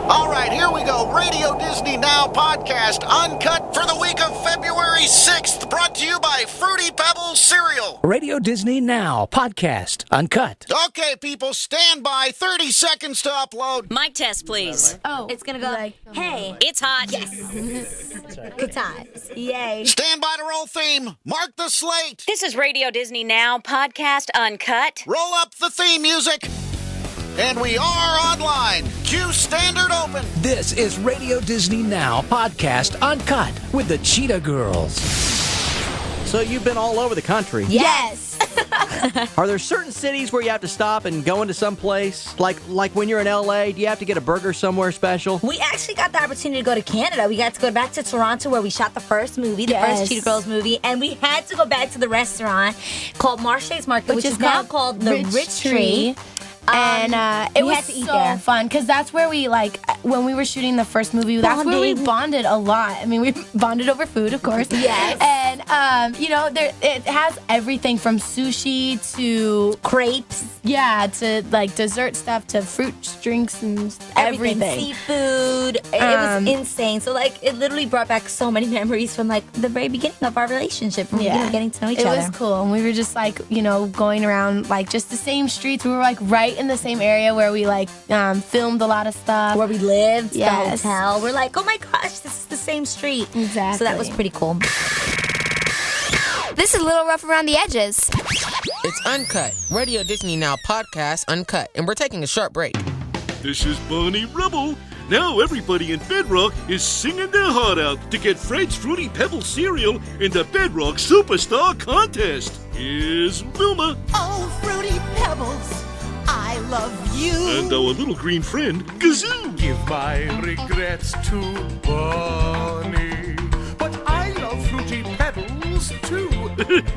All right, here we go. Radio Disney Now podcast, uncut for the week of February 6th, brought to you by Fruity Pebbles cereal. Radio Disney Now podcast, uncut. Okay, people, stand by. 30 seconds to upload. Mic test, please. Oh, it's gonna go like, hey. It's hot. Yes. Good times. Yay. Stand by to roll theme. Mark the slate. This is Radio Disney Now podcast, uncut. Roll up the theme music. And we are online. Cue standard open. This is Radio Disney Now podcast, uncut with the Cheetah Girls. So you've been all over the country. Yes. Are there certain cities where you have to stop and go into some place? Like when you're in LA, do you have to get a burger somewhere special? We actually got the opportunity to go to Canada. We got to go back to Toronto where we shot the first movie, the first Cheetah Girls movie, and we had to go back to the restaurant called Marche's Market, which is now called the Rich Tree. And it was so fun because that's where we, when we were shooting the first movie, that's where we bonded a lot. I mean, we bonded over food, of course. Yes. And, it has everything from sushi to crepes. Yeah, to, dessert stuff to fruit drinks and everything. Seafood. It was insane. So, it literally brought back so many memories from, the very beginning of our relationship, from getting to know each other. It was cool. And we were just, going around, just the same streets. We were, right in the same area where we filmed a lot of stuff. Where we lived, yes. The hotel. We're like, oh my gosh, this is the same street. Exactly. So that was pretty cool. This is a little rough around the edges. It's Uncut, Radio Disney Now podcast, Uncut, and we're taking a short break. This is Bonnie Rubble. Now everybody in Bedrock is singing their heart out to get Fred's Fruity Pebbles cereal in the Bedrock Superstar Contest. Here's Wilma. Oh, Fruity Pebbles, I love you. And our little green friend, Gazoo. Give my regrets to Bonnie, but I love Fruity Pebbles too.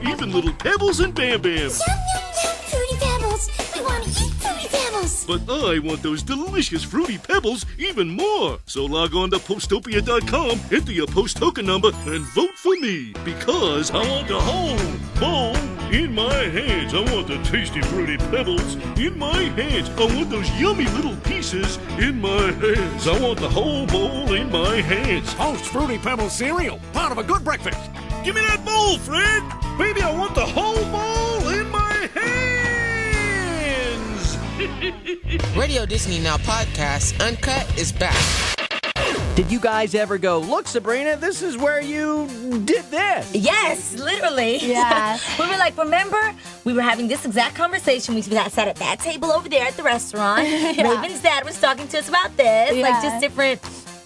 Even little Pebbles and Bam Bam. Yum, yum, yum, Fruity Pebbles. We want to eat Fruity Pebbles. But I want those delicious Fruity Pebbles even more. So log on to Postopia.com, enter your post token number, and vote for me. Because I want the whole bowl in my hands. I want the tasty Fruity Pebbles in my hands. I want those yummy little pieces in my hands. I want the whole bowl in my hands. Post Fruity Pebbles cereal, part of a good breakfast. Give me that bowl, Fred. Baby, I want the whole bowl in my hands. Radio Disney Now podcast, Uncut, is back. Did you guys ever go, look, Sabrina, this is where you did this? Yes, literally. Yeah. We were like, remember, we were having this exact conversation. We sat at that table over there at the restaurant. Raven's dad was talking to us about this, just different.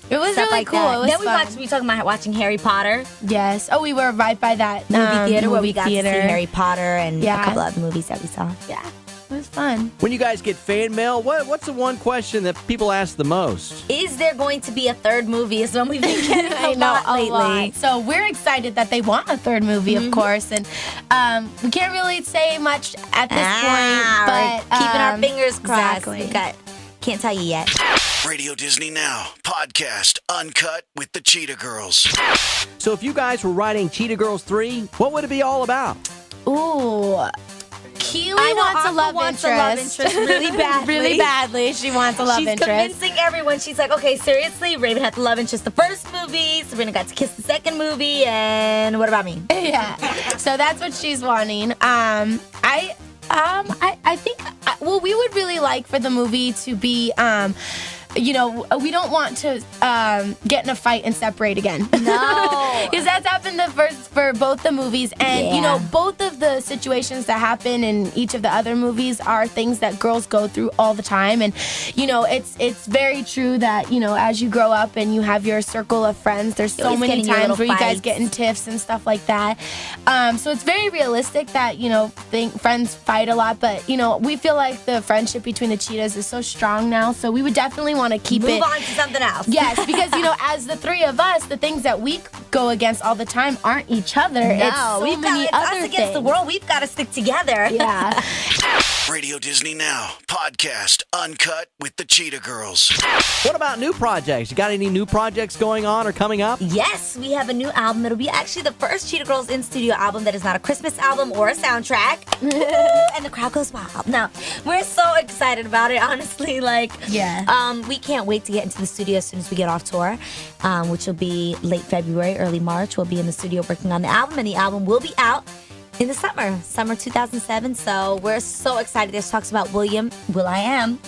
It was really cool. That. It was then fun. we were talking about watching Harry Potter. Yes. Oh, we were right by that movie theater where we got theater. to see Harry Potter and a couple other movies that we saw. Yeah. It was fun. When you guys get fan mail, what's the one question that people ask the most? Is there going to be a third movie? Is one we've been getting a lot lately. So we're excited that they want a third movie, of course. And we can't really say much at this point. But keeping our fingers crossed. Exactly. Can't tell you yet. Radio Disney Now podcast, uncut with the Cheetah Girls. So if you guys were writing Cheetah Girls 3, what would it be all about? Ooh. Keely wants a love interest really badly. Really badly. She wants a love interest. She's convincing everyone. She's like, okay, seriously, Raven had the love interest the first movie, Sabrina got to kiss the second movie, and what about me? Yeah. So that's what she's wanting. I think, we would really like for the movie to be, we don't want to get in a fight and separate again. No. Because that's happened for both the movies. And, both of the situations that happen in each of the other movies are things that girls go through all the time. And, it's very true that, as you grow up and you have your circle of friends, there's so many times where you guys get in tiffs and stuff like that. So it's very realistic that, friends fight a lot. But, we feel like the friendship between the Cheetahs is so strong now. So we would definitely want to keep Move on to something else. Yes, because, as the three of us, the things that we go against all the time aren't each other. No, it's so many other us things. against the world. We've got to stick together. Yeah. Radio Disney Now podcast, uncut with the Cheetah Girls. What about new projects? You got any new projects going on or coming up? Yes, we have a new album. It'll be actually the first Cheetah Girls in-studio album that is not a Christmas album or a soundtrack. And the crowd goes wild. No, we're so excited about it, honestly. We we can't wait to get into the studio as soon as we get off tour, which will be late February, early March. We'll be in the studio working on the album, and the album will be out in the summer 2007. So we're so excited. There's talks about Will.I.Am.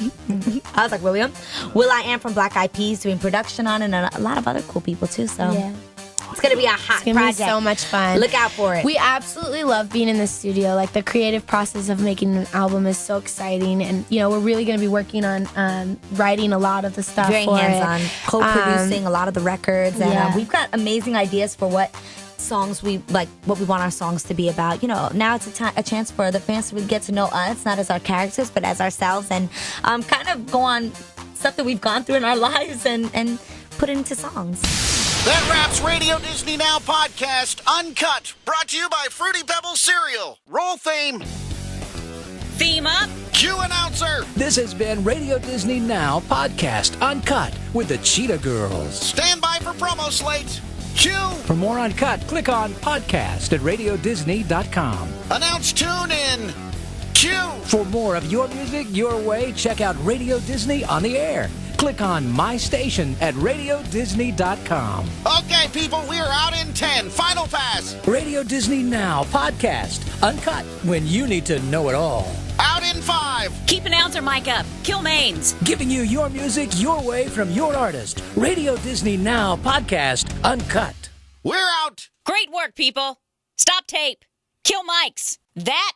I was like, William? Will.I.Am from Black Eyed Peas doing production on it, and a lot of other cool people too. So Yeah. it's going to be a hot It's gonna project. be so much fun. Look out for it. We absolutely love being in the studio. Like, the creative process of making an album is so exciting, and we're really going to be working on writing a lot of the stuff. Very for hands-on, it. co-producing a lot of the records, and yeah. we've got amazing ideas for what songs we like, what we want our songs to be about. Now it's a chance for the fans to really get to know us, not as our characters, but as ourselves, and kind of go on stuff that we've gone through in our lives and put it into songs. That wraps Radio Disney Now Podcast Uncut, brought to you by Fruity Pebbles Cereal. Roll theme. Theme up. Cue announcer. This has been Radio Disney Now Podcast Uncut with the Cheetah Girls. Stand by for promo slate. Cue. For more Uncut, click on podcast at radiodisney.com. Announce tune in. Cue. For more of your music your way, check out Radio Disney on the air. Click on My Station at radiodisney.com. Okay, people, we are out in 10. Final pass. Radio Disney Now Podcast Uncut, when you need to know it all. Out in 5. Keep announcer mic up. Kill mains. Giving you your music your way from your artist. Radio Disney Now Podcast Uncut. We're out. Great work, people. Stop tape. Kill mics. That